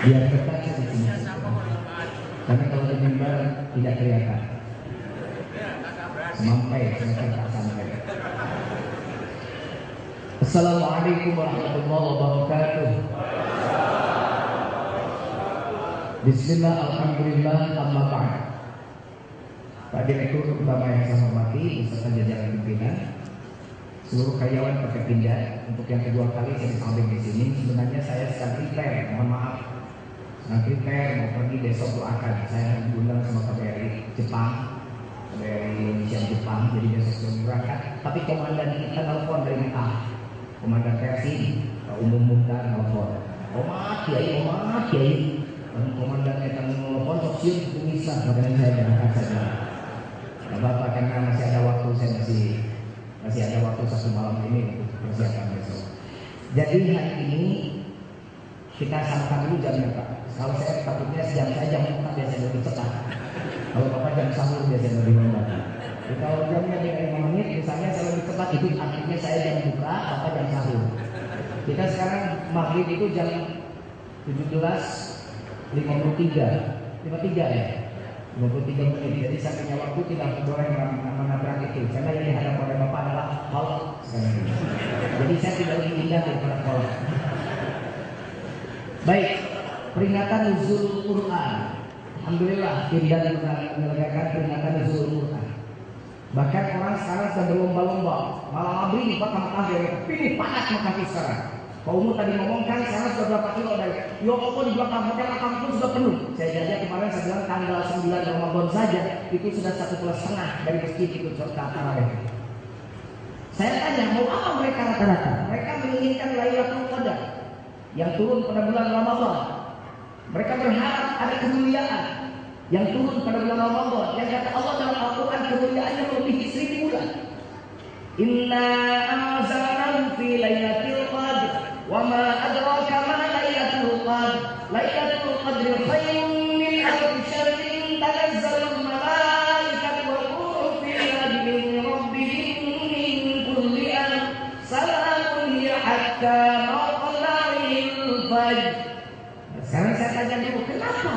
Biar ketat di sini. Karena kalau di mimbar tidak kelihatan. Sampai tak sampai. Assalamualaikum warahmatullahi wabarakatuh. Bismillah, alhamdulillah, amma ba'd. Pak Direktur Utama yang saya hormati beserta jajaran pimpinan, seluruh karyawan PT Pindad, untuk yang kedua kali saya disamping di sini. Sebenarnya saya sedang prepare, mohon maaf. Sedang prepare mau pergi besok doakan. Saya diundang sama KBRI Jepang, KBRI Indonesia Jepang, jadi besok sudah berangkat. Tapi komandan kita nelfon dari Mekah, komandan versi Umum Mukhtar nelfon. Oma Kiai. Dan komandannya akan nelfon sosial itu bisa, makanya saya berangkat saja. Tidak apa-apa, karena masih ada waktu, saya masih ada waktu satu malam ini untuk persiapan besok. Jadi hari ini kita samakan dulu jamnya Pak. Kalau saya takutnya jam saya jam 4 biasanya lebih cepat. Kalau Bapak jam sahur biasanya lebih lambat. Jadi kalau jamnya beda 5 menit, misalnya saya lebih cepat, itu artinya saya jam buka, Bapak jam sahur. Kita sekarang maghrib itu jam 17.53 ya. 53 menit. Jadi saya punya waktu tidak boleh menabrak itu. Karena ini hadap oleh Bapak adalah kolak. Jadi saya tidak lebih indah daripada kolak. Baik, peringatan nuzul Quran. Alhamdulillah, Pindad menyelenggarakan peringatan nuzul Quran. Bahkan orang sekarang sedang berlomba-lomba. Malam abri Pak Mekah dari pilih panas Mekah sekarang. Pak Umur tadi ngomong kan sekarang sudah berapa kilo dari ya Allah di belakang hotel akang itu sudah penuh. Saya jajak kemarin saya bilang tanggal 9 Ramadan saja itu sudah 1,5 dari masjid itu serta tarawih. Saya tanya mau apa mereka rata-rata? Mereka menginginkan Lailatul Qadar yang turun pada bulan Ramadan. Mereka berharap ada kemuliaan yang turun pada bulan Ramadan. Yang kata Allah dalam Al-Quran kemuliaannya melebihi 1000 bulan. Inna anzalnahu fi lailatul qadr wa ma adraka ma lailatul qadr. Lailatul qadri khairun min alfi syahrin tanazzalul malaikatu wa ruhu fiha bi rabbihim min kulli amr. Salamun hiya hatta matla'il fajr. Sekarang saya tanya dulu, kenapa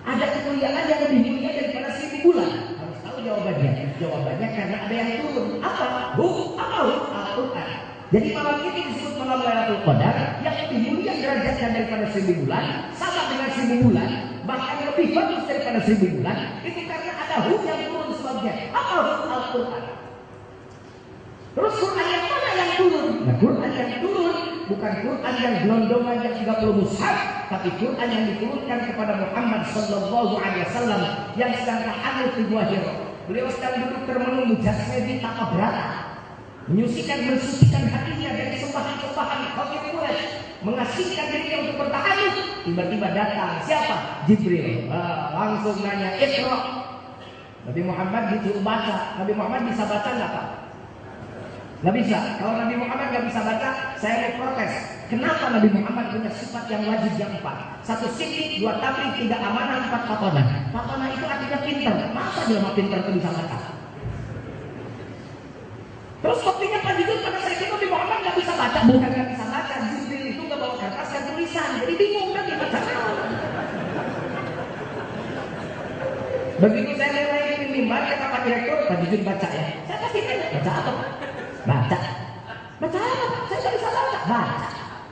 ada kemuliaan yang lebih mulia daripada 1000 bulan? Harus tahu jawabannya. Jawabannya karena ada yang turun. Apa? Al-Quran. Jadi malam ini disebut malam Lailatul Qadar yang lebih mulia derajatnya daripada 1000 bulan, sama dengan 1000 bulan, bahkan lebih bagus daripada 1000 bulan. Itu karena ada yang turun sebabnya. Apa? Al-Quran. Terus Quran yang mana yang turun? Nah, Quran yang turun bukan Quran yang gelondongan yang 30 mushaf, tapi Quran yang diturunkan kepada Muhammad sallallahu alaihi wasallam yang sedang tahanut di Gua Hira. Beliau sedang duduk termenung jasmani tanpa berat, mensucikan hatinya dari sembahan-sembahan kaum Quraisy, mengasihkan dirinya untuk bertahanut. Tiba-tiba datang siapa? Jibril. Langsung nanya, "Iqra." Nabi Muhammad disuruh baca. Nabi Muhammad bisa baca nggak Pak? Nggak bisa. Kalau Nabi Muhammad nggak bisa baca, saya mau protes. Kenapa Nabi Muhammad punya sifat yang wajib yang 4? 1 sidik, 2 tamrin, 3 amanah, 4 fatonah. Fatonah itu artinya pintar. Masa dia mau pintar itu bisa baca? Terus buktinya Pak Jujur pada saya itu Nabi Muhammad nggak bisa baca. Bukan nggak bisa baca, Jibril itu nggak bawa kertas dan tulisan. Jadi bingung kan dia baca. Begitu saya mulai di mimbar, kata Pak Direktur, Pak Jujur baca ya. Saya pasti tanya, baca apa Pak? Baca apa? Saya nggak bisa baca.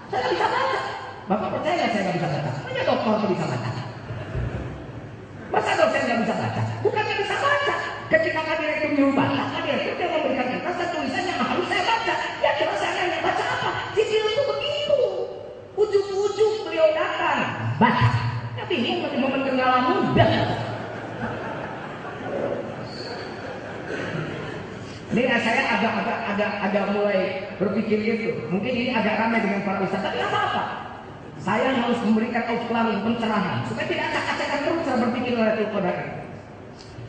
Saya nggak bisa baca. Bapak percaya nggak saya nggak bisa baca? Hanya dokter tuh bisa baca. Masa dosen nggak bisa baca? Bukan nggak bisa baca. Ketika Pak Direktur nyuruh baca, Pak Direktur dia memberikan kertas dan tulisannya harus saya baca. Ya jelas saya nanya baca apa? Cicil itu begitu. Ujung-ujung beliau datang baca. Ya bingung masih momen kenalan muda. Ini saya agak mulai berpikir gitu. Mungkin ini agak ramai dengan para ustaz, tapi apa-apa. Saya harus memberikan outline pencerahan supaya tidak acak-acakan terus cara berpikir Lailatul Qadar.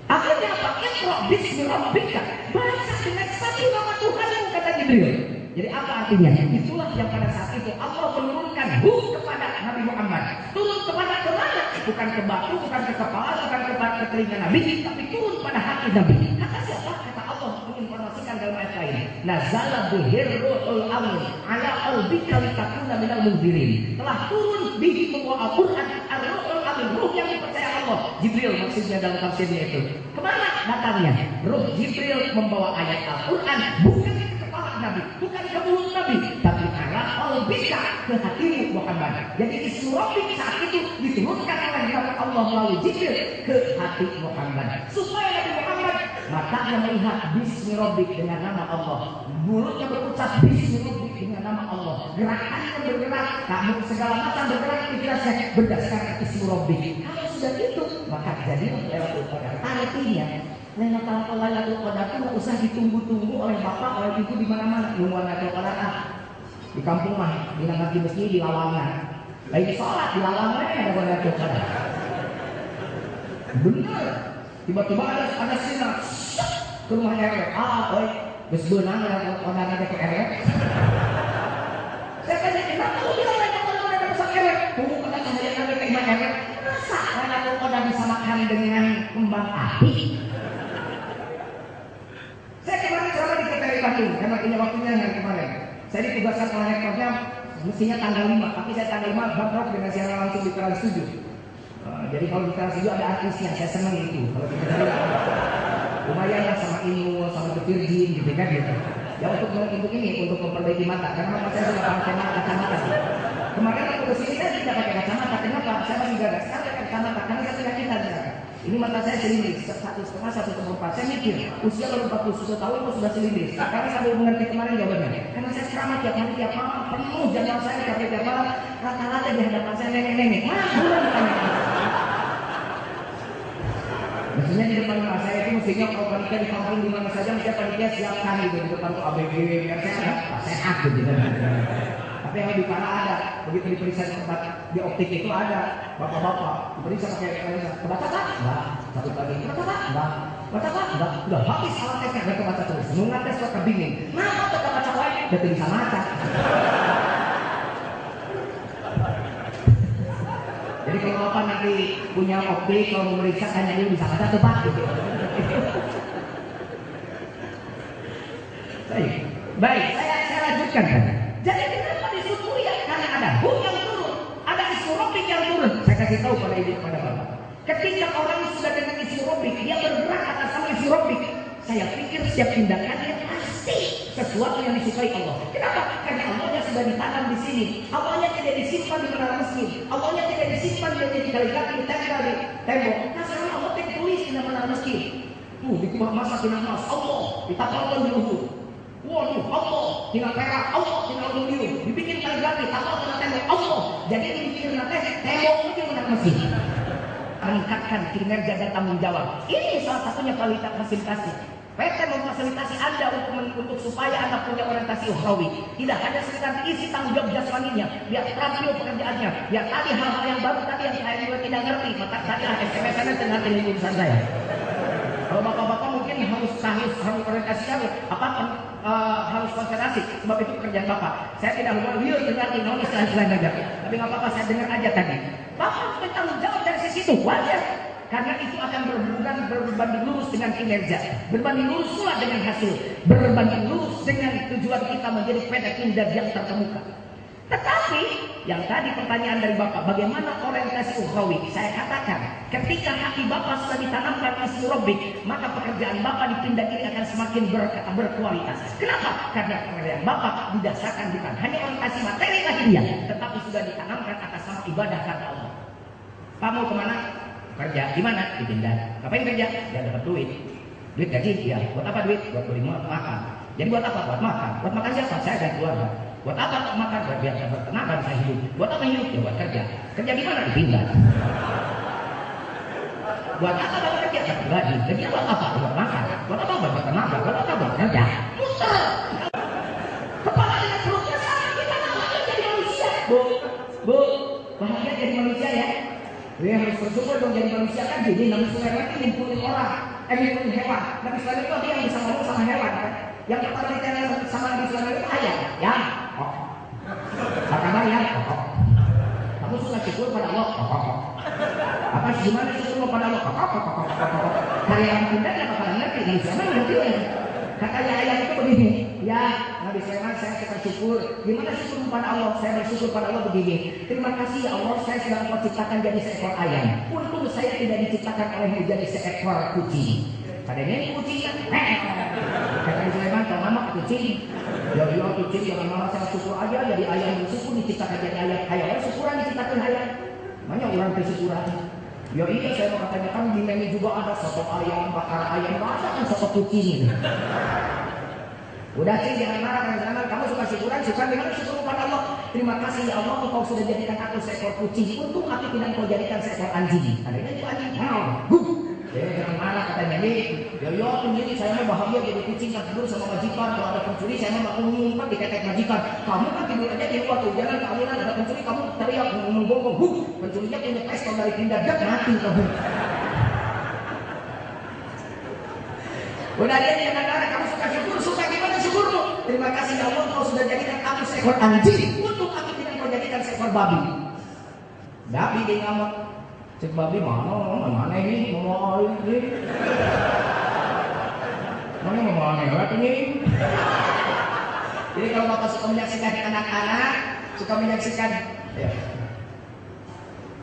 Akhirnya apa? Iqra bismi rabbika. Baca dengan satu nama Tuhanmu, kata Jibril. Jadi apa artinya? Itulah yang pada saat itu Allah menurunkan kepada Nabi Muhammad. Turun kepada kemana? Bukan ke batu, bukan ke kepala, bukan ke telinga Nabi, tapi turun pada hati Nabi. Kata siapa? Kata Allah menginformasikan informasikan dalam ayat lain. Nazala bihir ruhul amin ala qalbika litakuna minal munzirin. Telah turun bihi membawa Al-Quran ar-ruhul amin, ruh yang dipercaya Allah. Jibril maksudnya dalam tafsirnya itu. Kemana datangnya? Ruh Jibril membawa ayat Al-Quran bukan ke kepala Nabi, bukan ke mulut Nabi, tapi ala qalbika, ke hatimu Muhammad. Jadi Ismu Rabbik saat itu diturunkan oleh Allah melalui Jibril ke hati Muhammad. Supaya Nabi Muhammad matanya melihat Bismi Rabbik dengan nama Allah, mulutnya berucap Bismi Rabbik dengan nama Allah, gerakannya bergerak, kamu segala macam bergerak pikirannya berdasarkan Ismi Rabbik. Kalau sudah itu maka jadi Lailatul Qadar. Artinya Lailatul Qadar itu nggak usah ditunggu-tunggu oleh bapak, oleh ibu di mana-mana. Nunggu Lailatul Qadar di kampung mah, di ngaji masjid di Lawangan. Lagi sholat di Lawangan ada Lailatul Qadar. Bener. Tiba-tiba ada sinar ke rumah RW. Oi, geus beunang Lailatul Qadar ada ke RW. Saya tanya, kenapa lu bilang Lailatul Qadar ada ke RW? Tunggu kata cahaya ada ke imam RW. Masa Lailatul Qadar disamakan dengan kembang api? Saya kemarin coba di KTRI Bandung, karena punya waktunya yang kemarin. Saya ditugaskan oleh rektornya mestinya tanggal 5, tapi saya tanggal 5 bentrok dengan siaran langsung di Trans 7. Jadi kalau di Trans 7 ada artisnya, saya senang itu. Kalau kita lumayan lah sama Inul, sama Virgin gitu kan gitu. Ya untuk ini, untuk memperbaiki mata, karena mata saya sudah pakai kacamata. Kemarin waktu kesini saya tidak pakai kacamata, kenapa? Saya masih gagal. Sekarang pakai kacamata, karena saya penyakitan. Ini mata saya selindris, 1,5, 1,4. Saya mikir, usia baru 41 tahun kok sudah selindris. Karena sambil mengerti kemarin jawabannya. Karena saya ceramah tiap hari, tiap malam, penuh jadwal saya tiap malam. Rata-rata di hadapan saya nenek-nenek. Bukan ditanya. Maksudnya di depan rumah saya itu mestinya kalau panitia di kampung di mana saja, mestinya panitia siapkan gitu di depan tuh ABG, biar saya sehat gitu kan. Tapi yang lebih parah ada, begitu diperiksa di tempat di optik itu ada bapak-bapak diperiksa pakai periksa, kebaca tak? Enggak. Satu lagi, kebaca tak? Enggak. Baca tak? Enggak. Udah habis alat tesnya, mereka baca terus. Nunggu tes suka bingung. Kenapa tetap baca lagi? Udah bisa baca. Jadi kalau bapak nanti punya optik, kalau memeriksa hanya dia bisa baca tuh pak. Gitu. Baik, saya lanjutkan kan. Jadi kenapa disebut mulia? Karena ada Hu yang turun, ada Ismu Rabbik yang turun. Saya kasih tahu pada ibu pada bapak. Ketika orang sudah dengan Ismu Rabbik, dia bergerak atas sama Ismu Rabbik. Saya pikir setiap tindakannya pasti sesuatu yang disukai Allah. Kenapa? Karena Allahnya sudah ditanam di sini. Awalnya tidak disimpan di menara masjid. Awalnya tidak disimpan di kaligrafi di tempel di tembok. Nah sekarang Allah tulis di menara masjid. Tuh di rumah masak di emas Allah, ditapalkan di Uhud. Waduh, Allah tinggal perak, Allah tinggal aluminium, dibikin kaligrafi, tapal kena tembok Allah. Jadi dibikin tembok itu menara masjid. Meningkatkan kinerja dan tanggung jawab. Ini salah satunya kualitas fasilitasi. PT memfasilitasi Anda untuk supaya Anda punya orientasi ukhrawi. Tidak hanya sekedar diisi tanggung jawab jasmaninya, biar terampil pekerjaannya, biar tadi hal-hal yang baru tadi yang saya juga tidak ngerti, maka tadi SMS-nya tengah urusan saya. Kalau bapak-bapak mungkin harus orientasi harus konsentrasi, sebab itu pekerjaan bapak. Saya tidak mau ngerti nonis selain aja, tapi nggak apa-apa saya dengar aja tadi. Bapak harus bertanggung jawab dari sisi itu, wajar. Karena itu akan berbanding lurus dengan kinerja, berbanding lurus pula dengan hasil, berbanding lurus dengan tujuan kita menjadi peda kinerja yang terkemuka. Tetapi yang tadi pertanyaan dari bapak, bagaimana orientasi ukhrawi? Saya katakan, ketika hati bapak sudah ditanamkan Ismu Rabbik, maka pekerjaan bapak di pindah ini akan semakin berkualitas. Kenapa? Karena pekerjaan bapak didasarkan bukan hanya orientasi materi lahiriah, tetapi sudah ditanamkan atas nama ibadah karena Allah. Pak mau kemana? Kerja di mana? Di Pindad. Ngapain kerja? Ya dapat duit. Duit gaji? Ya. Buat apa duit? Buat beli makan. Jadi buat apa? Buat makan. Buat makan siapa? Saya dan keluarga. Buat apa makan? Buat biar saya bertenaga saya hidup. Buat apa hidup? Ya buat kerja. Kerja di mana? Di Pindad. Buat apa dapat kerja? Dapat gaji. Kerja buat apa? Buat makan. Buat apa? Buat bertenaga. Buat apa? Buat kerja. Muter. Kepala dengan perutnya sama. Kita bahagia jadi manusia. Bu, bahagia jadi manusia ya. Dia harus bersyukur dong jadi manusia kan. Jadi Nabi Sulaiman itu ngumpulin orang, ngumpulin hewan. Nabi Sulaiman itu dia yang bisa ngomong sama hewan kan. Yang pertama ditanya sama Nabi Sulaiman itu ayam. Ya, apa kabar ya? Kamu suka syukur pada Allah? Apa gimana syukur pada Allah? Karya yang tidak bakalan ngerti. Nabi Sulaiman ngerti ya. Katanya ayam itu begini, ya Nabi Sulaiman, saya suka syukur. Gimana syukur kepada Allah? Saya bersyukur pada Allah begini. Terima kasih ya Allah, saya sudah Engkau ciptakan jadi seekor ayam. Untung saya tidak diciptakan olehmu jadi seekor kucing. Padahal ini kucingnya. Kata Sulaiman, kalau mama kucing. Ya iya kucing, jangan mama saya syukur aja jadi ayam. Bersyukur diciptakan jadi ayam. Ayam syukuran diciptakan ayam. Banyak orang bersyukuran. Ya iya, saya mau katanya kan di menu juga ada soto ayam, bakar ayam, nggak ada kan soto kucing. Udah sih, jangan marah, jangan. Kamu suka syukuran gimana syukur kepada Allah? Terima kasih ya Allah, Engkau sudah jadikan aku seekor kucing. Untung aku tidak Engkau jadikan seekor anjing. Adanya itu anjing. Jangan marah katanya nih. Ya iya, ini saya mau bahagia jadi kucing kan tidur sama majikan. Kalau ada pencuri saya mau ngumpet di ketek majikan. Kamu kan tidur aja di luar tuh, jangan keaminan ada pencuri kamu teriak ngomong-ngomong. Pencurinya punya pistol dari pindah gat mati kamu. Udah dia jangan marah, kamu suka syukur, suka gimana syukurmu? Terima kasih ya Allah, Kau sudah jadikan aku seekor anjing. Untuk aku tidak Kau jadikan seekor babi. Babi dia ngamuk. Cek babi mana ini mau ini? Mana mau lewat ini? Jadi kalau Bapak suka menyaksikan anak-anak, suka menyaksikan, ya.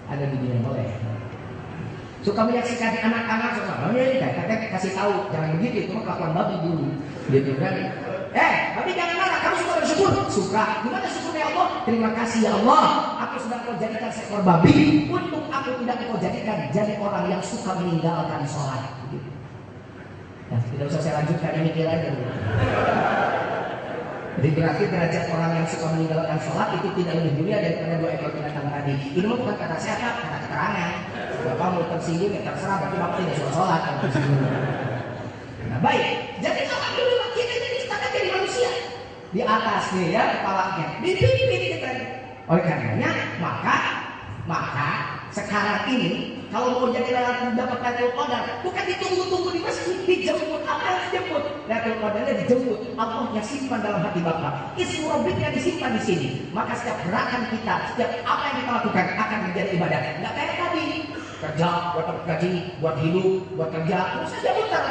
Ada di dunia boleh. Suka menyaksikan anak-anak, suka ini kakek kasih tahu, jangan begitu, itu mah kelakuan babi dulu. Gitu kan? Babi jangan marah, kamu suka bersyukur? Suka. Gimana syukurnya Allah? Terima kasih ya Allah, aku sudah Kau jadikan seekor babi. Untuk aku tidak Kau jadikan jadi orang yang suka meninggalkan sholat. Gitu. Nah, tidak usah saya lanjutkan, ini kira aja dulu. Jadi berarti derajat orang yang suka meninggalkan sholat itu tidak lebih mulia daripada dua ekor binatang tadi. Ini bukan kata saya, kata keterangan. Bapak mau tersinggung ya terserah, berarti Bapak tidak suka sholat. Nah baik, jadi alhamdulillah kita ini diciptakan jadi manusia. Di atas nih ya kepalanya, di pipi kita. Oleh karenanya maka sekarang ini kalau mau jadi dapat Lailatul Qadar, bukan ditunggu-tunggu di masjid, dijemput. Apa yang dijemput? Lailatul Qadarnya dijemput. Allahnya simpan dalam hati Bapak. Ismu Rabbiknya disimpan di sini. Maka setiap gerakan kita, setiap apa yang kita lakukan akan menjadi ibadah. Enggak kayak tadi kerja buat gaji, buat hidup, buat kerja, terus saja muter.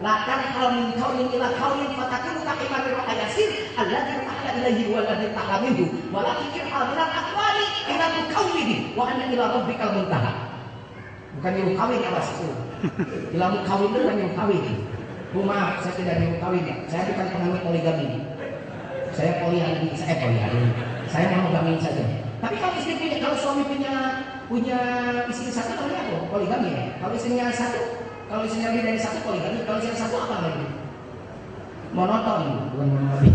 Lakan kalau min kaunin ila kaunin fatakunu ka'iman ayasir alladzi ta'ala ilaihi wa alladzi ta'ala minhu wa la fikir al-minal aqwali ila mukawwini wa anna ila rabbikal muntaha. Bukan ilmu kawin awas itu. Ilmu kawin itu bukan ilmu kawin. Maaf, saya tidak ilmu kawin ya. Saya bukan penganut poligami. Saya poliandri, saya monogamin saja. Tapi kalau istri punya, kalau suami punya istri satu namanya apa? Poligami ya. Kalau istrinya satu, kalau istrinya lebih dari satu poligami. Kalau istrinya satu apa lagi? Monoton, bukan monogami.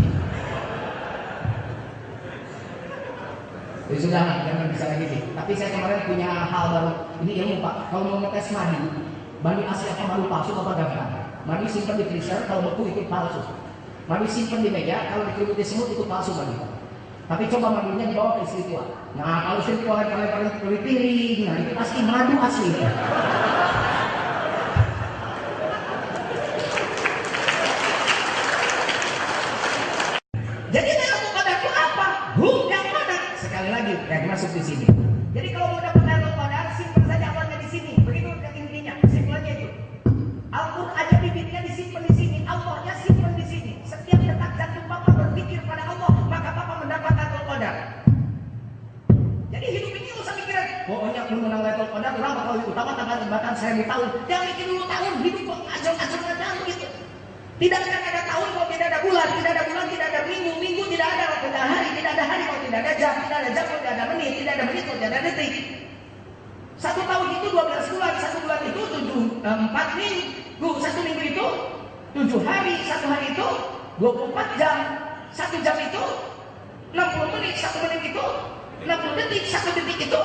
Jadi sudah, jangan bisa lagi sih. Tapi saya kemarin punya hal baru. Ini ilmu Pak. Kalau mau ngetes madu asli apa madu palsu apa gampang. Madu simpan di freezer, kalau beku itu palsu. Madu simpan di meja, kalau dikelimuti semut itu palsu madu. Tapi coba madunya dibawa ke istri tua. Nah kalau istri tua lempar-lemparin ke piring, nah itu pasti madu asli. Jadi Lailatul Qadar itu apa? Yang mana? Sekali lagi, yang masuk di sini. Jadi kalau mau dapat Lailatul Qadar, simpan saja awalnya di sini. Begitu intinya, kesimpulannya itu. Al-Qur'an aja bibitnya disimpan di sini, Allahnya simpan di sini. Setiap detak jantung Bapak berpikir pada Allah, maka Bapak mendapat Lailatul Qadar. Jadi hidup ini usah mikirin, pokoknya aku menang Lailatul Qadar, orang bakal utama bahkan 1000 tahun. Jangan mikir dulu tahun, hidup kok acur-acur aja begitu. Tidak akan ada tahun kalau tidak ada bulan, tidak ada bulan, tidak ada minggu, minggu tidak ada kalau tidak ada hari, tidak ada hari kalau tidak ada jam, tidak ada jam kalau tidak ada menit, tidak ada menit kalau tidak ada detik. Satu tahun itu 12 bulan, satu bulan itu 4 minggu, satu minggu itu 7 hari, satu hari itu 24 jam, satu jam itu 60 menit, satu menit itu 60 detik, satu detik itu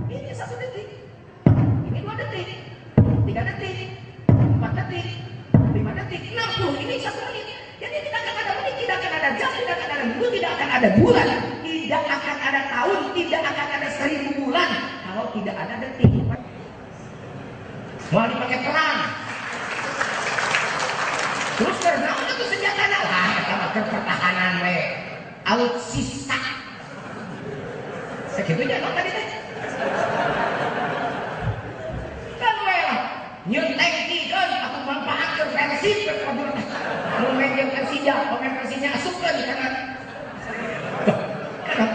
ini 1 detik, ini 2 detik, 3 detik, 4 detik, 5 detik, 60, ini 1 menit. Jadi tidak akan ada menit, tidak akan ada jam, tidak akan ada minggu, tidak akan ada bulan, tidak akan ada tahun, tidak akan ada 1000 bulan kalau tidak ada detik. Mau dipakai perang. Terus karena itu senjata lah, kita pertahanan we, alutsista. Segitu aja tadi teh. Kan we lah, nyenteng tiga atau manfaat versi berkabur. Persija, pemain Persija asup lagi karena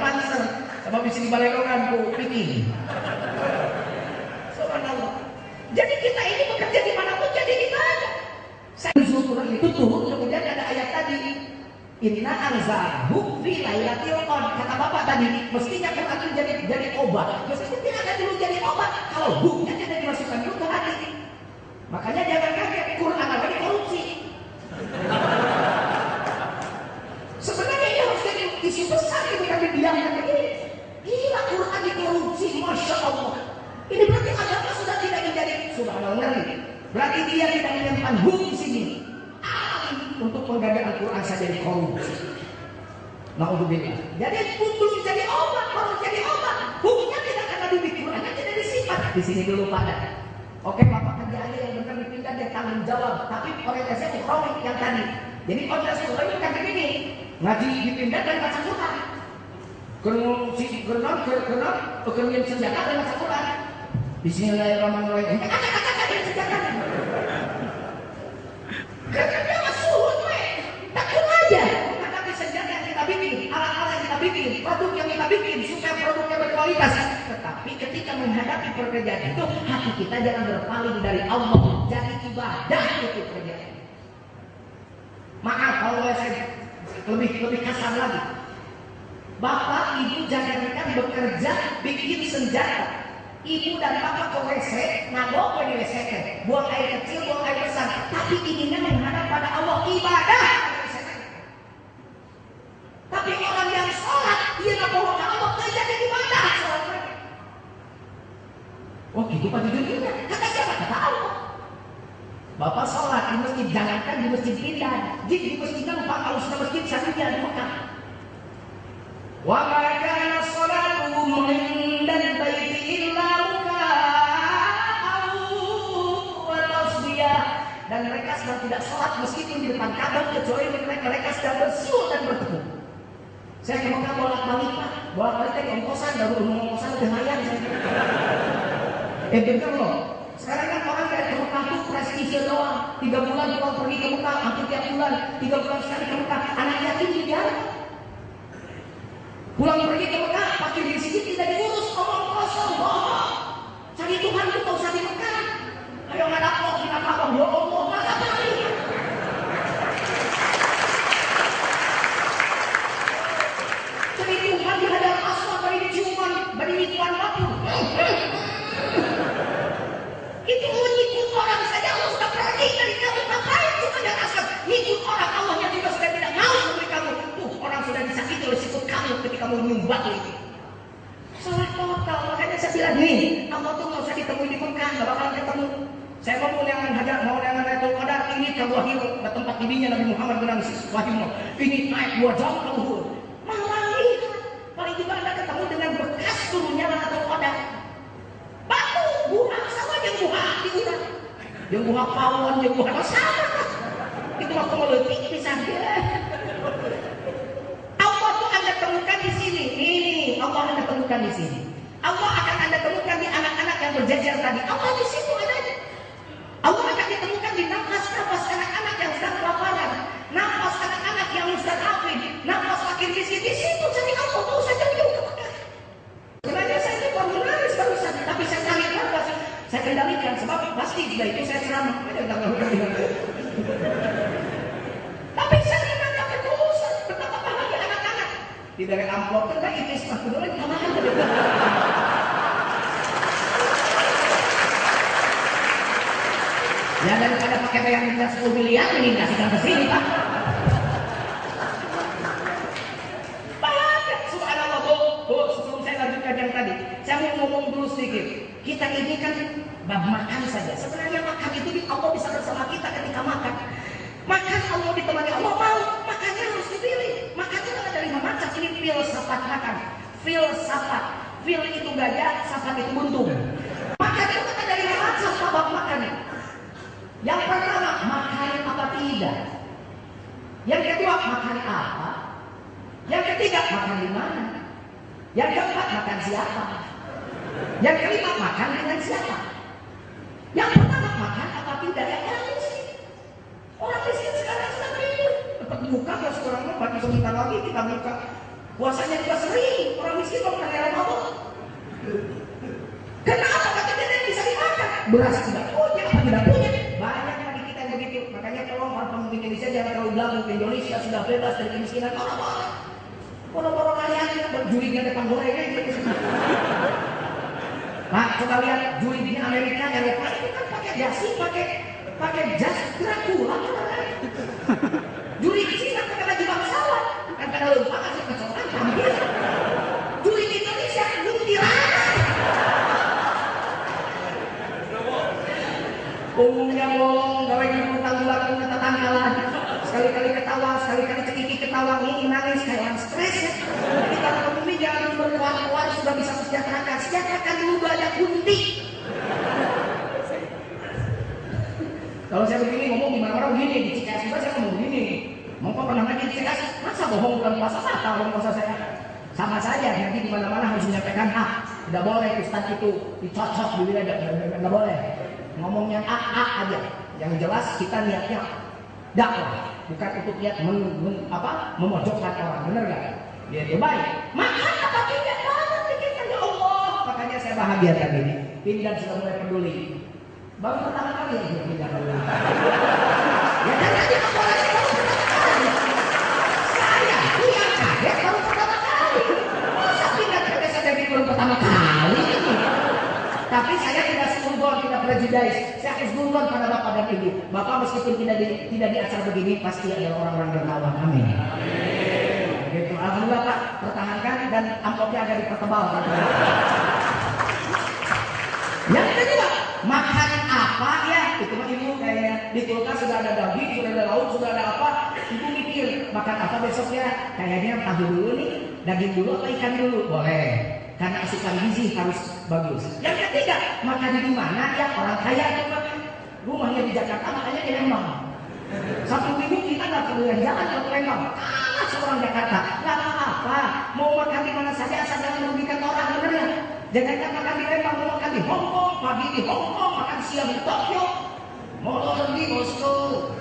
panser sama bisa dibalelongan ku pikir. Subhanallah. Jadi kita ini bekerja di mana pun jadi ibadah. Saya Quran itu turun kemudian ada ayat tadi. Inna anzalnahu fi lailatul qadr. Kata Bapak tadi, mestinya Quran itu jadi obat. Mestinya tidak ada dulu jadi obat. Kalau hukumnya tidak dimasukkan dulu ke hati. Makanya jangan kaget Quran lagi korupsi. Sebenarnya ini harus jadi isu besar ini bukan dibiarkan begini. Gila Quran dikorupsi, masya Allah. Ini berarti agama sudah tidak menjadi subhanallah. Berarti dia tidak menyimpan hukum di sini. Untuk menggagal Al-Quran saja dikorupsi. Naudzubillah. Jadi belum jadi obat, baru jadi obat. Hukumnya tidak ada di Qurannya, tidak disifat. Di sini dulu pada. Oke, Bapak kerja aja yang benar dipindah dia tanggung jawab. Tapi orientasinya Quran yang tadi. Jadi orientasi Quran itu kan begini. Ngaji dipindah dan baca Quran. Kerja senjata dan baca Quran. Bismillahirrahmanirrahim. Kata-kata yang senjata. Kerja masuk, takut aja. Menghadapi senjata yang kita bikin, alat-alat yang kita bikin, produk yang kita bikin supaya produknya berkualitas. Tetapi ketika menghadapi pekerjaan itu, hati kita jangan berpaling dari Allah. Jadi ibadah itu kerjaan. Maaf kalau saya lebih kasar lagi. Bapak, ibu jangankan bekerja bikin senjata. Ibu dan bapak ke WC, nabok di WC, buang air kecil, buang air besar. Tapi ininya menghadap pada Allah, ibadah. Tapi orang yang sholat, dia nabok ke Allah, tidak jadi ibadah. Wah gitu Pak jujurnya, kata siapa? Kata Allah. Bapak sholat di masjid, jangankan di masjid pindah. Jika di masjidnya lupa kalau sudah masjid, satu dia di Mekah. Wa ma kana sholatuhum indal baiti illa muka'u wa tasbiyah. Dan mereka sedang tidak sholat meskipun di depan Ka'bah kecuali mereka sedang bersyukur dan bertemu. Saya ke Mekah bolak-balik Pak, bolak-balik dari ongkosan, dari ongkosan lebih lumayan saya. Bener loh. Sekarang kan orang dari Mekah tuh prestise doang. 3 bulan pulang pergi ke Mekah, hampir tiap bulan 3 bulan sekali ke Mekah. Anak yatim dibiarkan. Pulang pergi ke Mekah, pakai di sini tidak diurus, omong kosong, bohong. Cari Tuhan itu tak usah di Mekah. Ayo ngadap Allah, kita kabang, ya Allah, ngadap lagi. Cari Tuhan di hadapan asma, beri ciuman, beri nikuan waktu. Itu menyikut orang saja, Allah sudah pergi dari kamu, ngapain suka dan asap. Nyikut orang, Allahnya juga sudah tidak mau memberi kamu. Tuh, orang sudah disakiti oleh sikut kamu ketika mau menyumbang itu. Salah total, makanya saya bilang nih, Allah tuh nggak usah ditemui di Mekah, nggak bakalan ketemu. Saya mau yang hajat, mau yang Lailatul Qadar, ini ke Wahyu, ke tempat dirinya Nabi Muhammad benang Wahyu. Ini naik 2 jam ke Uhud. Malah lihat, paling juga Anda ketemu dengan bekas turunnya Lailatul Qadar. Batu, buah, sama yang buah di urat. Yang buah pawon, yang buah sama. Itu waktu meletik bisa dia. Allah tuh Anda temukan di sini. Ini Allah Anda temukan di sini. Allah akan Anda temukan di anak-anak yang berjajar tadi. Allah di situ adanya. Allah akan ditemukan di nafas-nafas anak-anak yang sedang kelaparan, nafas anak-anak yang mustadafin, nafas fakir miskin di situ. Jadi Allah tahu saja dia ke Mekah. Sebenarnya saya itu baru nangis barusan, tapi saya tarik nafas, saya kendalikan sebab pasti setelah itu saya ceramah. Tapi saya tidak ketulusan, betapa bahagia anak-anak. Di dari amplop kan itu istilah kedua lagi tambahan. Ya daripada pakai bayar minta 10 miliar ini kasihkan ke sini Pak. Banyak subhanallah Bu, sebelum saya lanjutkan yang tadi, saya mau ngomong dulu sedikit. Kita ini kan bab makan saja. Sebenarnya makan itu Allah bisa bersama kita ketika makan. Makan Allah ditemani Allah mau, makannya harus dipilih. Makannya ada dari macam ini filsafat makan. Filsafat, fil itu gajah, safat itu buntung. Makan itu ada dari macam bab makan. Yang pertama, makan apa tidak. Yang kedua, makan apa. Yang ketiga, makan di mana. Yang keempat, makan siapa. Yang kelima, makan dengan siapa. Yang pertama, makan apa tidak. Yang orang miskin sekarang sedang ribut. Dapat buka kalau sekarang baru sebentar lagi kita buka. Puasanya juga sering, orang miskin kok makan Ramadan. Kenapa kata dia bisa dimakan? Beras tidak punya, apa tidak punya? Banyak bagi kita yang begitu. Makanya tolong para pemimpin Indonesia jangan terlalu bilang Indonesia sudah bebas dari kemiskinan. Orang-orang kalian berjudi depan gorengan. Pak, coba lihat judi di Amerika, Eropa itu kan pakai dasi, pakai jas Dracula. Judi di Cina pakai baju bangsawan, kan karena lupa kasih kecoran ambil. Judi di Indonesia guntiran. Punggungnya bolong, gawe ngutang bulan tetanggalan. Sekali-kali ketawa, sekali-kali cekiki ketawa, ini nangis kayak stres ya. Jadi kalau pemimpin jangan berkuar-kuar sudah bisa sejahterakan dulu banyak gunting. Kalau saya begini ngomong di mana-mana begini, di Cikeas juga saya ngomong begini. Mau pernah lagi di Cikeas, masa bohong bukan puasa mata orang puasa saya. Sama saja, nanti di mana-mana harus menyampaikan hak. Tidak boleh ustaz itu dicocok dulu aja, tidak boleh. Ngomongnya aja. Yang jelas kita niatnya dakwah, bukan untuk niat memojokkan orang, benar nggak? Dia itu baik. Makan apa tidak banget pikirkan ya Allah. Makanya saya bahagia tadi ini. Pindad sudah mulai peduli. Baru pertama kali ya dia Pindad peduli. Ya kan tadi apalagi baru pertama kali. Saya yang kaget baru pertama kali. Masa Pindad kaget saya baru pertama kali? Tapi saya tidak sungguh, tidak prejudice. Saya husnuzon pada Bapak dan Ibu. Bapak meskipun tidak di acara begini pasti adalah orang-orang dermawan. Amin. Gitu. Alhamdulillah Pak, pertahankan dan amplopnya agak dipertebal. Yang kedua, makan apa ya? Itu mah Ibu kayaknya di kulkas sudah ada daging, sudah ada lauk, sudah ada apa? Ibu mikir makan apa besoknya? Kayaknya tahu dulu nih, daging dulu atau ikan dulu? Boleh. Karena asupan gizi harus bagus. Yang ketiga, makan di mana ya? Orang kaya itu makan. Rumahnya di Jakarta, makanya di Lembang. Satu minggu kita nggak perlu jalan ke Lembang. Seorang Jakarta, nggak apa-apa. Mau makan di mana saja asal jangan merugikan orang, bener ya? Jangan makan di Lembang, mau makan di Hong Kong, pagi di Hong Kong, makan siang di Tokyo, malam di Moskow.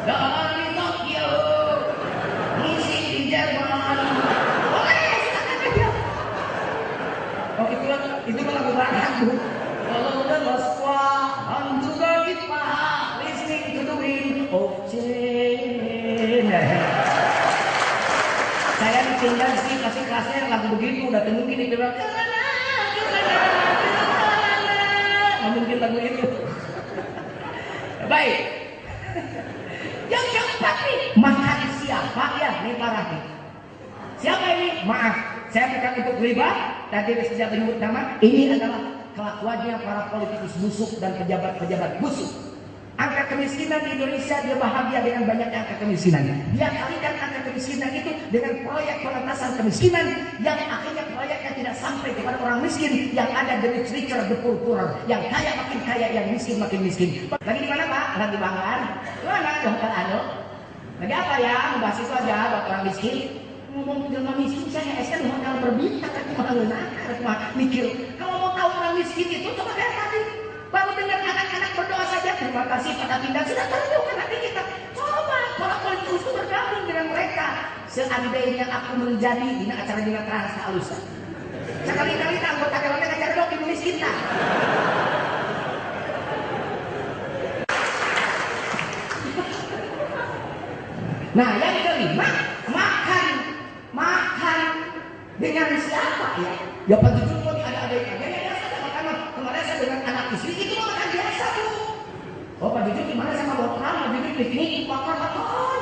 Dan di Tokyo, ngisi di Jerman. Itu kan lagu barat Bu. Kalau udah Moskwa, juga kita listening to the wind of change. Saya ditinggal sih kasih kelasnya lagu begitu, udah mungkin dibilang nggak mungkin lagu itu. Baik. Yang keempat nih, makan siapa ya? Ini parah nih. Siapa ini? Maaf, saya bukan untuk riba. Tadi sudah menyebut nama. Ini adalah kelakuannya para politikus busuk dan pejabat-pejabat busuk. Angka kemiskinan di Indonesia dia bahagia dengan banyaknya angka kemiskinan. Dia kalikan angka kemiskinan itu dengan proyek pengentasan kemiskinan yang akhirnya proyeknya tidak sampai kepada orang miskin, yang ada the rich richer the poor poorer, yang kaya makin kaya, yang miskin makin miskin. Lagi di mana Pak? Lagi Banggaan. Mana Hotel Anu? Lagi apa ya? Membahas itu aja buat orang miskin. Ngomong dengan miskin saya SN hotel berbintang kan cuma mikir kalau mau tahu orang miskin itu coba kayak tadi baru dengar anak-anak berdoa saja terima kasih pada Pindad sudah terbuka nanti kita coba para politikus itu bergabung dengan mereka seandainya aku menjadi di acara dengan Trans Halus sekali-kali anggota dewan ngajar dong ibu miskin tak. Nah yang kelima makan dengan siapa ya? Ya Pak Jujur kok ada adik-adiknya ya saya makan kemarin saya dengan anak istri itu makan biasa tuh. Oh Pak Jujur gimana sama bapak Pak Jujur piknik makan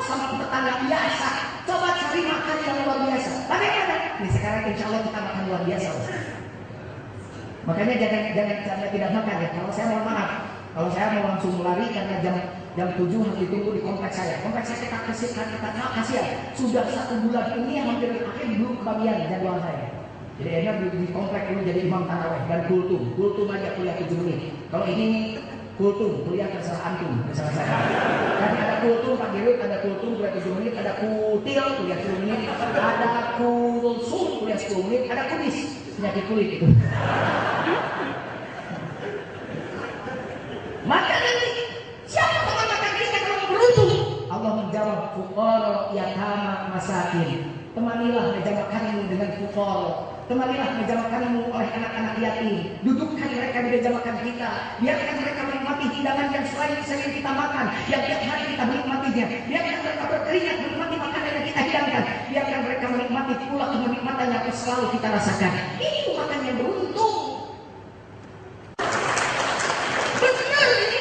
sama tetangga biasa. Coba cari makan yang luar biasa. Tapi ada. Nih sekarang insya Allah kita makan luar biasa. Makanya jangan tidak makan ya. Kalau saya mohon maaf, kalau saya mau langsung lari karena jam 7 harus ditunggu di kompleks saya. Kompleks saya kita kasih ya. Sudah 1 bulan ini yang hampir akhir belum kebagian jadwal saya. Jadi akhirnya di kompleks dulu jadi imam tarawih dan kultum aja kuliah 7 menit. Kalau ini kultum kuliah terserah antum, terserah saya. Dan ada kultum Pak Dirut, ada kultum kuliah 7 menit, ada kutil kuliah 10 menit, ada kulsum kuliah 10 menit, ada kunis penyakit kulit itu. Maka nanti siapa teman makan kita kalau beruntung? Allah menjawab fuqara, yatama, masakin. Temanilah meja makanmu dengan fuqara. Temanilah meja makanmu oleh anak-anak yatim. Dudukkan mereka di meja makan kita. Biarkan mereka menikmati hidangan yang sering kita makan, yang tiap hari kita menikmatinya. Biarkan mereka berkeringat menikmati makanan yang kita hidangkan. Biarkan mereka menikmati pula kenikmatan yang selalu kita rasakan. Ini makan yang beruntung. Benar ini.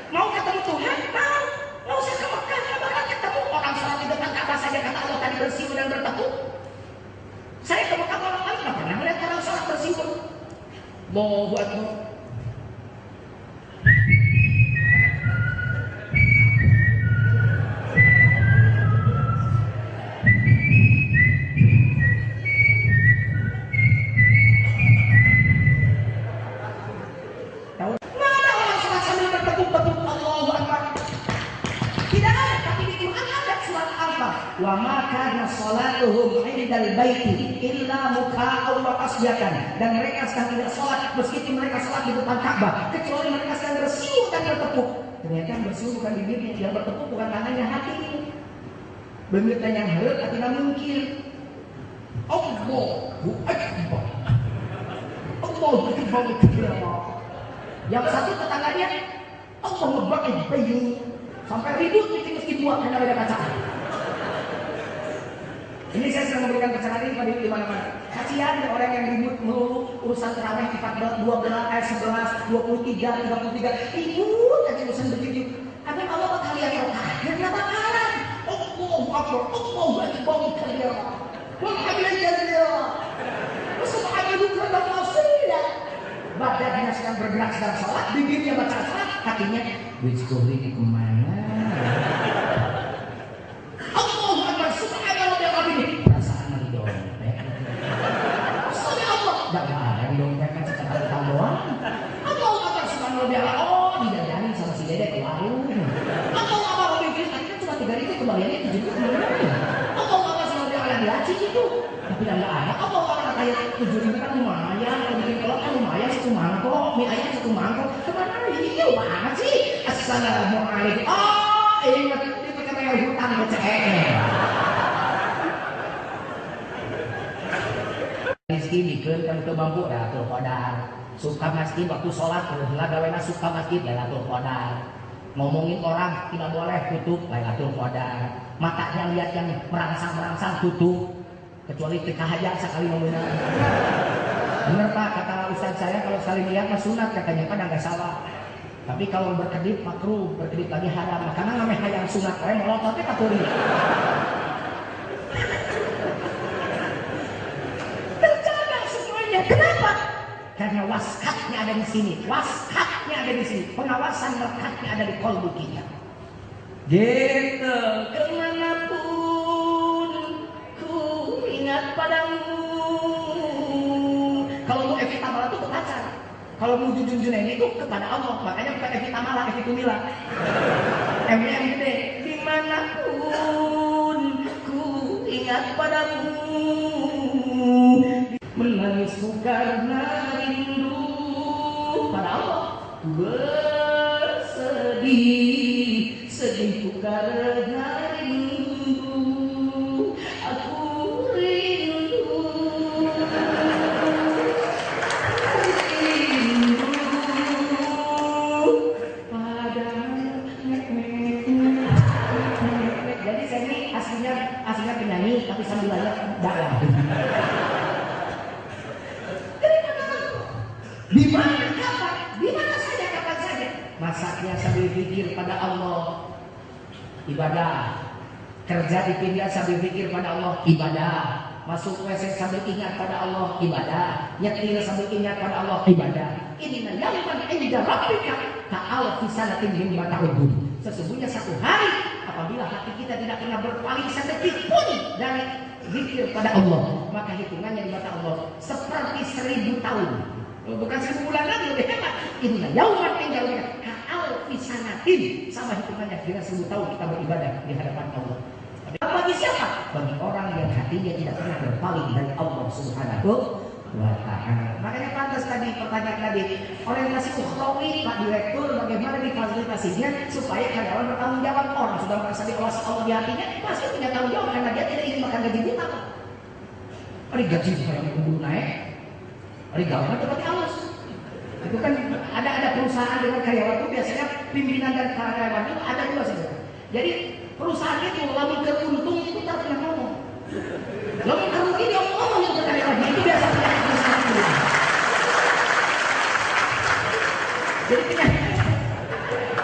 Mau ketemu Tuhan? Mau. Mau usah ke Mekah, bahkan ketemu orang sholat di depan Ka'bah saja kata Allah tadi bersiul dan bertekuk. Saya ke Mekah orang lain nggak pernah melihat orang sholat bersiul. Allahu Akbar. Mana orang sholat sambil bertekuk-tekuk Allahu Akbar? Tidak ada, tapi di Quran ada surat apa? Wa ma kana sholatuhum indal baiti illa muka'aw wa tasbiyatan. Dan mereka sedang tidak sholat meskipun mereka sholat di depan Ka'bah, kecuali mereka sedang bersiul dan bertepuk. Ternyata bersiul bukan bibirnya, yang bertepuk bukan tangannya, hatinya. Bemirta yang halal, hatinya mungkin. Allahu Akbar. Allahu Akbar. Yang satu tetangganya Allahu Akbar. Sampai ribut bikin meski dua karena beda bacaan. Ini saya sedang memberikan bacaan ini pada di mana-mana. Kasihan orang yang ribut melulu urusan tarawih 14, 12, 11, 23, 33. Ribut aja urusan begitu. Ada Allah bakal lihat rokaat, dia bakalan. Allahu Akbar, Allahu Akbar kabira. Walhamdulillah. Subhanallah dan wasilah. Badannya sedang bergerak sedang sholat, bibirnya baca sholat, hatinya wizkuri kemana? Allahu Akbar, subhanallah ya Rabbi. Perasaan lagi dompet. Soalnya Allah, gak ada yang dompet kan sekarang kita doang. Allahu Akbar, subhanallah ya Allah. Oh, didadanin sama si Dede ke warung. Allahu Akbar, Rabbi, tadi kan cuma 3.000 kembaliannya 7.000. Allahu Akbar, subhanallah ya Allah, diaci itu. Tapi tidak ada. Allahu Akbar, kayak 7.000 kan lumayan. Kalau bikin kolak kan lumayan, 1 mangkok. Mie ayam 1 mangkok. Kemana ini banget sih? Assalamualaikum. Oh, ingat itu kita bayar hutang ke CEE. Rizki bikin kan ke bambu Lailatul Qadar. Suka masjid waktu sholat lah gawena suka masjid Lailatul Qadar. Ngomongin orang tidak boleh tutup Lailatul Qadar. Matanya lihat yang merangsang-merangsang tutup. Kecuali tikah aja sekali ngomongnya. Bener Pak, kata ustaz saya kalau sekali lihat mah sunat katanya, kadang nggak salah. Tapi kalau berkedip makruh, berkedip lagi haram. Makanya namanya hayang sunat, kayak molototnya katuri. Terjaga semuanya. Kenapa? Karena waskatnya ada di sini. Waskatnya ada di sini. Pengawasan lekatnya ada di kolbu kita. Gitu. Kemanapun ku ingat padamu. Kalau mau Evi Tamala itu ke pacar. Kalau mau Jujun Junaidi itu kepada Allah. Makanya bukan Evi Tamala, Evi Tumila. M-nya M gede. Dimanapun ku ingat padamu. Menangisku karena rindu pada Allah. Bersedih, sedihku karena rindu. Aku rindu. Jadi saya ini aslinya penyanyi tapi sambil banyak dagang. Di mana kapan? Di mana saja kapan saja. Masaknya sambil pikir pada Allah, ibadah. Kerja di pinggir sambil pikir pada Allah, ibadah. Masuk WC sambil ingat pada Allah, ibadah. Nyetir sambil ingat pada Allah, ibadah. Inna yawman inda rabbika ka'alfi sanatin mimma ta'udun. Sesungguhnya satu hari apabila hati kita tidak pernah berpaling sedetik pun dari zikir pada Allah, maka hitungannya di mata Allah seperti 1000 tahun. Bukan 1000 bulan lagi, lebih hebat. Inna yawman inda rabbika ka'alfi sanatin, sama hitungannya dengan 1000 tahun kita beribadah di hadapan Allah. Bagi siapa? Bagi orang yang hatinya tidak pernah berpaling dari Allah Subhanahu wa ta'ala. Makanya pantas tadi pertanyaan tadi, orientasi ukhrawi Pak Direktur bagaimana difasilitasinya supaya karyawan bertanggung jawab. Orang sudah merasa diawasi Allah di hatinya, pasti punya tanggung jawab karena dia tidak ingin makan gaji buta. Ada gaji yang kudu naik, ada gawaran seperti Allah. Itu kan ada perusahaan dengan karyawan itu biasanya pimpinan dan karyawan itu ada dua saja. Jadi perusahaan itu lalu teruntung itu tak pernah ngomong. Lalu kerugi dia ngomong ke karyawan itu biasanya perusahaan itu. Jadi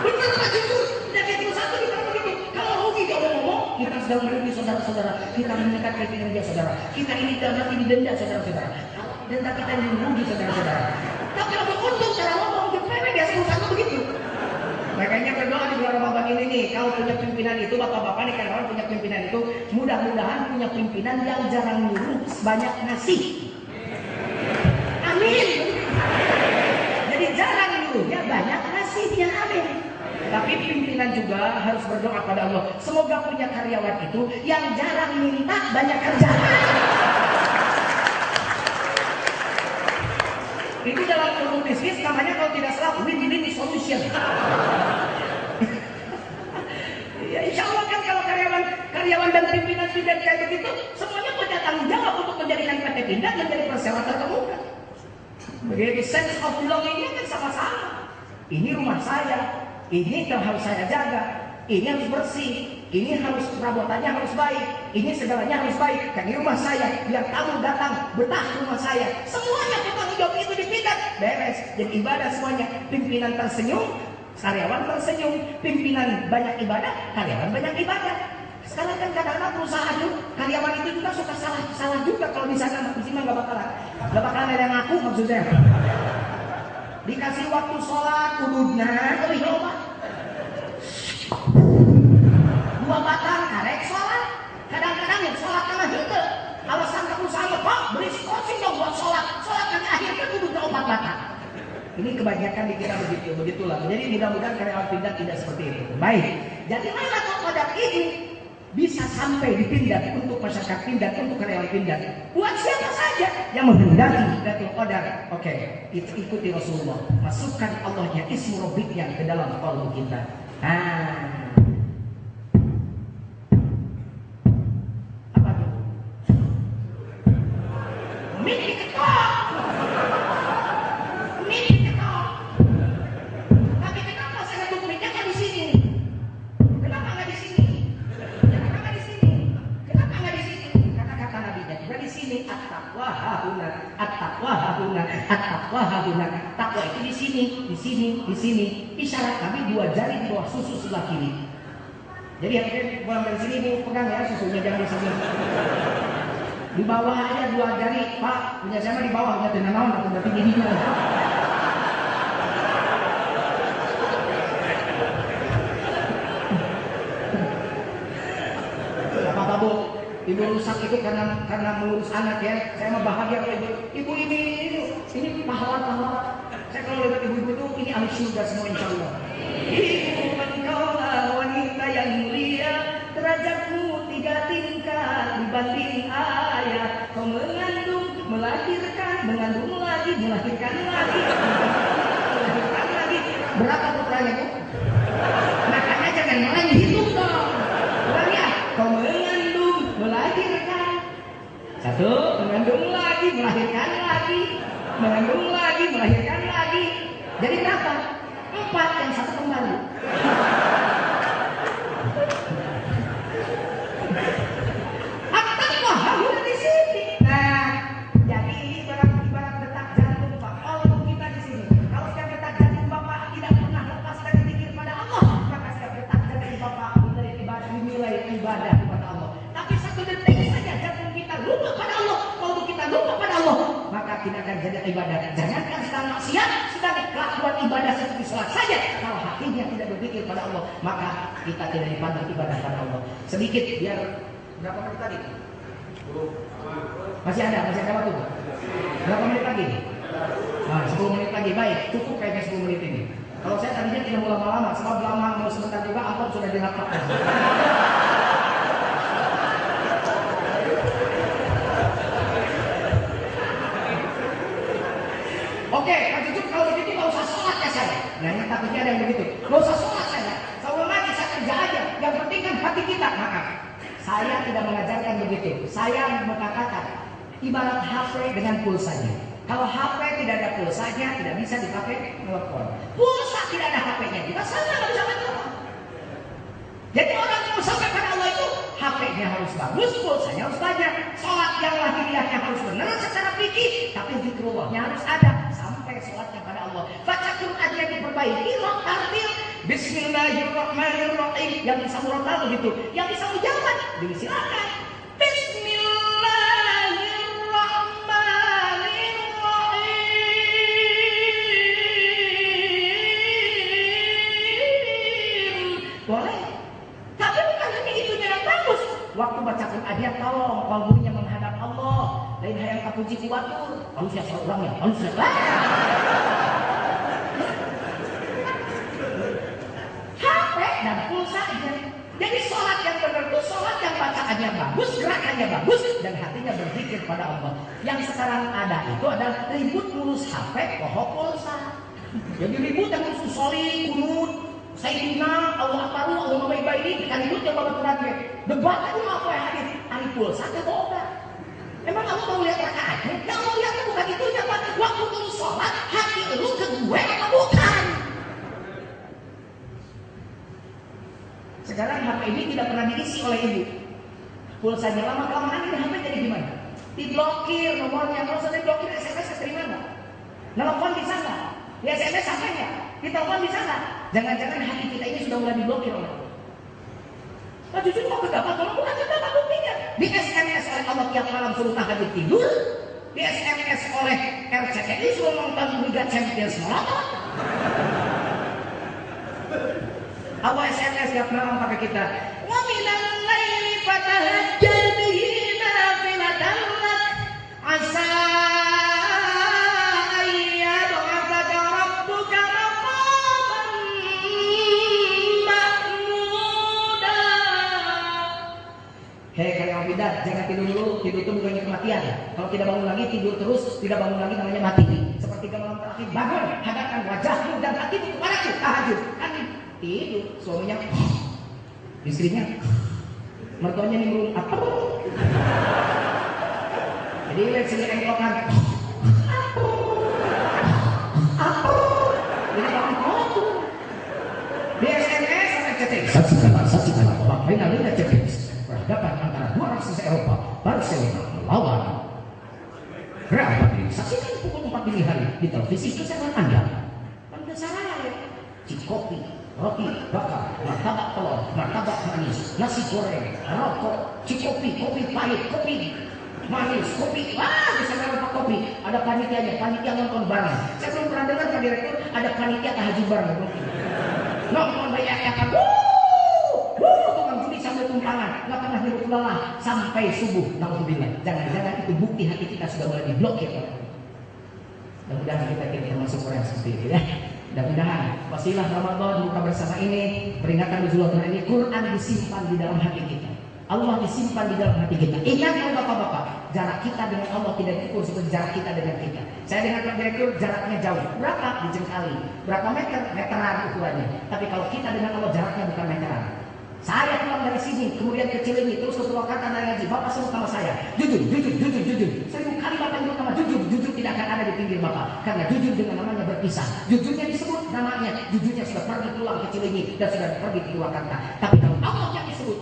benar Pak jujur, tidak kayak perusahaan itu kita begitu. Kalau rugi dia ngomong, kita sedang merugi saudara-saudara, kita menekan kinerja saudara, kita ini dapat ini denda saudara-saudara, denda kita ini rugi saudara-saudara. Tapi kalau untung cara ngomong jepang biasa perusahaan begitu. Makanya berdoa di bulan Ramadan ini nih, kalau punya pimpinan itu, bapak-bapak nih karyawan punya pimpinan itu, mudah-mudahan punya pimpinan yang jarang nyuruh, banyak ngasih. Amin. Jadi jarang nyuruhnya, banyak ngasihnya. Amin. Tapi pimpinan juga harus berdoa pada Allah, semoga punya karyawan itu yang jarang minta, banyak kerja. Itu dalam ilmu bisnis namanya kalau tidak salah win-win solution. Ya insya Allah kan kalau karyawan dan pimpinan sudah kayak begitu, semuanya punya tanggung jawab untuk menjadikan PT Pindad menjadi persewaan terkemuka. Begitu sense of belongingnya kan sama-sama. Ini rumah saya, ini harus saya jaga, ini harus bersih, ini harus perabotannya harus baik, ini segalanya harus baik. Kan ini rumah saya, biar tamu datang betah rumah saya. Semuanya bertanggung jawab itu dipindah, beres. Jadi ibadah semuanya. Pimpinan tersenyum, karyawan tersenyum. Pimpinan banyak ibadah, karyawan banyak ibadah. Sekarang kan kadang-kadang perusahaan itu, karyawan itu juga suka salah juga kalau di sana nggak bakalan ada yang ngaku maksudnya. Dikasih waktu sholat, ududna, lebih loba. 2 batang karek sholat. Kadang-kadang yang sholat tengah itu alasan ke usaha, Pak beri skoci dong buat sholat kan akhirnya duduknya 4 batang. Ini kebanyakan dikira begitulah. Jadi mudah-mudahan karyawan Pindad tidak seperti itu. Baik, jadi Lailatul Qadar ini bisa sampai di Pindad untuk masyarakat Pindad, untuk karyawan Pindad, buat siapa saja yang menghendaki Lailatul Qadar. Oke, itu ikuti Rasulullah, masukkan Allahnya, ismu Rabbiknya ke dalam qalbu kita. Takwa itu di sini. Isyarat kami 2 jari di bawah susu sebelah kiri. Jadi akhirnya pulang dari sini ibu pegang ya susunya, jangan di sini. Di bawah aja 2 jari, Pak. Punya saya mah di bawah, punya tenan naon atau berarti giginya. Apa Bu? Ibu rusak itu karena mengurus anak ya. Saya mah bahagia kalau ibu ini pahlawan. Saya kalau lihat ibu-ibu itu ini ahli surga semua insya Allah. Ibu engkaulah wanita yang mulia, derajatmu 3 tingkat dibanding ayah. Kau mengandung, melahirkan, mengandung lagi, melahirkan lagi. Berapa putranya Bu? Makanya jangan main hitung dong. Ulang ya. Kau mengandung, melahirkan. 1, mengandung lagi, melahirkan lagi. Mengandung lagi, melahirkan lagi. Jadi berapa? 4, yang 1 kembali. At-taqwa hadir di sini. Nah, jadi ini ibarat detak jantung Pak. Kalau kita di sini, kalau setiap detak jantung Bapak tidak pernah lepas dari zikir pada Allah, maka setiap detak jantung Bapak menjadi ibadah, dinilai ibadah kepada Allah. Tapi 1 detik saja jantung kita lupa pada Allah, kalau kita lupa pada Allah, maka tidak akan jadi ibadah. Jangankan sedang maksiat, sedang kelakuan ibadah seperti sholat saja, kalau hatinya tidak berpikir pada Allah, maka kita tidak dipandang ibadah pada Allah. Sedikit biar berapa menit tadi? Masih ada waktu? Berapa menit lagi? Nah, 10 menit lagi. Baik, cukup kayaknya 10 menit ini. Kalau saya tadinya tidak mau lama-lama, sebab lama mau sebentar juga amplop sudah dirapatkan. Saya tidak mengajarkan begitu. Saya mengatakan ibarat HP dengan pulsanya. Kalau HP tidak ada pulsanya, tidak bisa dipakai telepon. Pulsa tidak ada HP-nya juga sama, nggak bisa telepon. Jadi orang yang bersama kepada Allah itu HP-nya harus bagus, pulsanya harus banyak. Sholat yang lahiriahnya harus benar secara fikih, tapi zikrullahnya harus ada sampai sholatnya pada Allah. Baca Qurannya diperbaiki, tartil. Bismillahirrahmanirrahim. Yang bisa murotal begitu, yang bisa ujabat, disilakan. Boleh, tapi bukan hanya itunya yang bagus. Waktu baca Qurannya tolong kalbunya menghadap Allah. Lain hayang kapuji kuatur. Manusia seorang ya, manusia. HP dan pulsa aja. Jadi sholat yang benar itu sholat yang bacaannya bagus, gerakannya bagus, dan hatinya berzikir pada Allah. Yang sekarang ada itu adalah ribut ngurus HP, pohon pulsa. Jadi ribut yang ngurus soli, kunut, Sayyidina Allah tahu Allah baik-baik kan itu coba baturannya. Debat itu apa ya hadis? Ari pulsa ke boga. Emang kamu mau lihat rakaatnya? Yang mau lihat bukan itu apa? Waktu lu sholat hati lu ke gue apa bukan? Sekarang HP ini tidak pernah diisi oleh ibu. Pulsanya lama-kelamaan ini HP jadi gimana? Diblokir nomornya. Kalau sudah diblokir SMS keterima nggak? Nelfon bisa nggak? Di SMS sampai nggak? Di telepon bisa nggak? Jangan-jangan hati kita ini sudah mulai diblokir oleh Allah. Nah jujur kok kedapat, kalau bukan kedapat buktinya. Di SMS oleh Allah tiap malam suruh tahajud tidur. Di SMS oleh RCTI suruh nonton Liga Champions maraton. Allah SMS tiap malam pakai kita. Wa minal laili fatahajjal bihi nafilatan lak asa hei kalian bidat, jangan tidur dulu. Tidur itu bukannya kematian. Kalau tidak bangun lagi, tidur terus, tidak bangun lagi namanya mati. Seperti malam terakhir, bangun, hadapkan wajahmu dan hatimu kepadaku, tahajud. Kan tidur, suaminya, istrinya, mertuanya nimbrung apa? Jadi lihat sini engkokan, apa? Jadi bangun tuh. Di SMS sampai chatting. Saksikan, Bapak final liga Champions. Perhadapan antara dua raksasa Eropa, Barcelona melawan Real Madrid. Saksikan pukul 4 dini hari di televisi kesayangan Anda. Anda salah ya. Cikopi, roti bakar, martabak telur, martabak manis, nasi goreng, rokok, cikopi, kopi pahit, kopi manis, kopi. Wah, bisa merek kopi. Ada panitianya, panitia nonton bareng. Saya belum pernah dengar Pak Direktur ada panitia tahajud bareng. Nonton banyak ya kan. Tumpangan, nggak pernah hidup lelah sampai subuh. Alhamdulillah. Jangan-jangan itu bukti hati kita sudah mulai diblokir. Mudah-mudahan kita termasuk orang seperti itu ya. Mudah-mudahan wasilah Ramadan buka bersama ini, peringatan Nuzul Quran ini, Quran disimpan di dalam hati kita. Allah disimpan di dalam hati kita. Ingat ya bapak-bapak, jarak kita dengan Allah tidak diukur seperti jarak kita dengan kita. Saya dengan Pak Direktur jaraknya jauh. Berapa? Dijengkali. Berapa meter? Meteran ukurannya. Tapi kalau kita dengan Allah jaraknya bukan meteran. Saya pulang dari sini, kemudian ke Cilenyi, terus ke Purwakarta dan ngaji. Bapak sebut nama saya, jujur. 1000 kali Bapak nyebut nama jujur tidak akan ada di pinggir Bapak. Karena jujur dengan namanya berpisah. Jujurnya disebut namanya, jujurnya sudah pergi pulang ke Cilenyi dan sudah pergi ke Purwakarta. Tapi kalau Allah yang disebut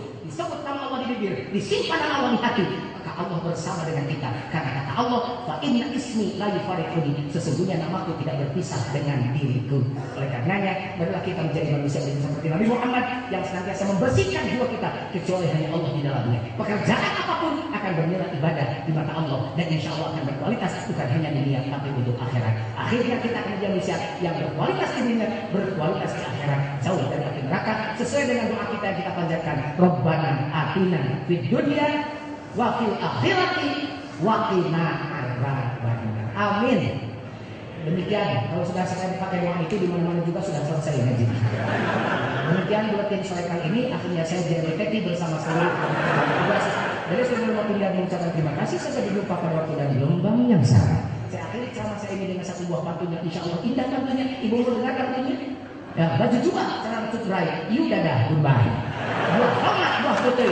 nama Allah di bibir, disimpan nama Allah di hati, maka Allah bersama dengan kita. Karena kata Allah, fa inna ismi la yufariquni, sesungguhnya namaku tidak berpisah dengan diriku. Oleh karenanya, marilah kita menjadi manusia seperti Nabi Muhammad yang senantiasa membersihkan jiwa kita, kecuali hanya Allah di dalamnya. Pekerjaan apapun akan bernilai ibadah di mata Allah dan insya Allah akan berkualitas, bukan hanya di dunia tapi untuk akhirat. Akhirnya kita akan menjadi manusia yang berkualitas di dunia, berkualitas di akhirat, jauh dari api neraka, sesuai dengan doa kita yang kita panjatkan. Rabbana atina fid dunya wa fil akhirati wa qina adzabannar. Amin. Demikian, kalau sudah selesai dipakai doa itu di mana-mana juga sudah selesai ngaji. Demikian buletin sore kali ini, akhirnya saya Jerry Peti bersama seluruh tugas. Jadi sebelum waktu dan mengucapkan terima kasih, saya berjumpa pada waktu dan gelombang yang sama. Saya akhiri ceramah saya ini dengan satu buah pantun yang insya Allah indah pantunnya. Ibu mau dengar pantunnya? Ya, baju juga, cara cukup raya. You dadah, goodbye. Buah hormat, buah putih.